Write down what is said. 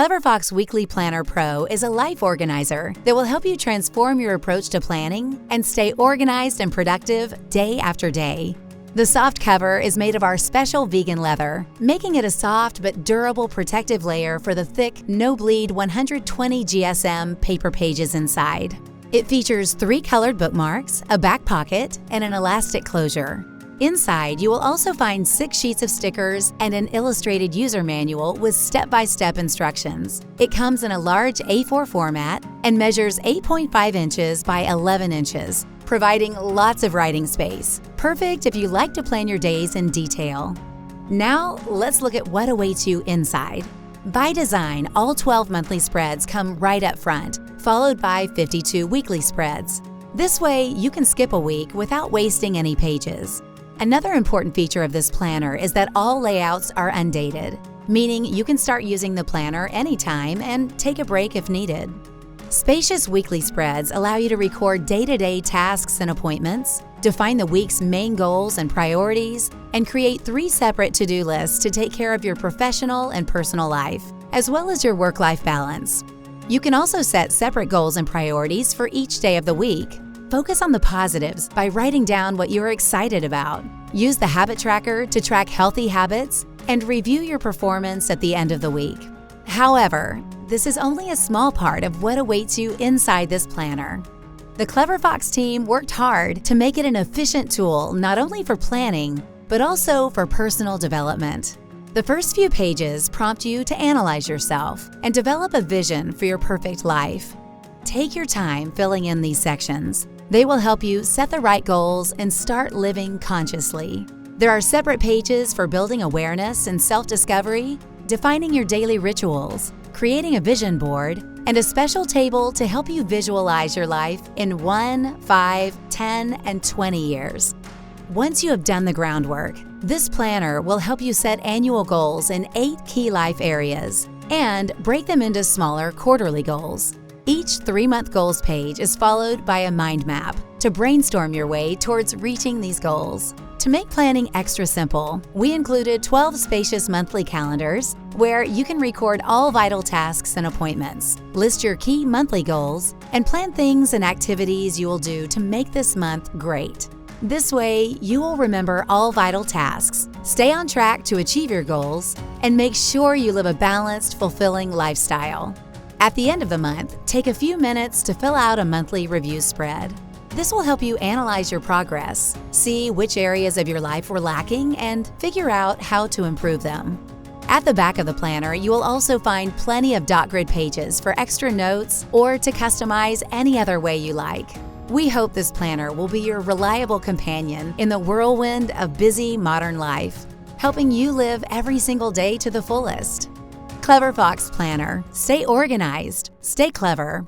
CleverFox Weekly Planner Pro is a life organizer that will help you transform your approach to planning and stay organized and productive day after day. The soft cover is made of our special vegan leather, making it a soft but durable protective layer for the thick, no-bleed 120 GSM paper pages inside. It features 3 colored bookmarks, a back pocket, and an elastic closure. Inside, you will also find 6 sheets of stickers and an illustrated user manual with step-by-step instructions. It comes in a large A4 format and measures 8.5 inches by 11 inches, providing lots of writing space. Perfect if you like to plan your days in detail. Now, let's look at what awaits you inside. By design, all 12 monthly spreads come right up front, followed by 52 weekly spreads. This way, you can skip a week without wasting any pages. Another important feature of this planner is that all layouts are undated, meaning you can start using the planner anytime and take a break if needed. Spacious weekly spreads allow you to record day-to-day tasks and appointments, define the week's main goals and priorities, and create 3 separate to-do lists to take care of your professional and personal life, as well as your work-life balance. You can also set separate goals and priorities for each day of the week. Focus on the positives by writing down what you're excited about. Use the habit tracker to track healthy habits and review your performance at the end of the week. However, this is only a small part of what awaits you inside this planner. The CleverFox team worked hard to make it an efficient tool not only for planning, but also for personal development. The first few pages prompt you to analyze yourself and develop a vision for your perfect life. Take your time filling in these sections. They will help you set the right goals and start living consciously. There are separate pages for building awareness and self-discovery, defining your daily rituals, creating a vision board, and a special table to help you visualize your life in 1, 5, 10, and 20 years. Once you have done the groundwork, this planner will help you set annual goals in 8 key life areas and break them into smaller quarterly goals. Each 3-month goals page is followed by a mind map to brainstorm your way towards reaching these goals. To make planning extra simple, we included 12 spacious monthly calendars where you can record all vital tasks and appointments, list your key monthly goals, and plan things and activities you will do to make this month great. This way, you will remember all vital tasks, stay on track to achieve your goals, and make sure you live a balanced, fulfilling lifestyle. At the end of the month, take a few minutes to fill out a monthly review spread. This will help you analyze your progress, see which areas of your life were lacking, and figure out how to improve them. At the back of the planner, you will also find plenty of dot grid pages for extra notes or to customize any other way you like. We hope this planner will be your reliable companion in the whirlwind of busy modern life, helping you live every single day to the fullest. CleverFox Planner. Stay organized, stay clever.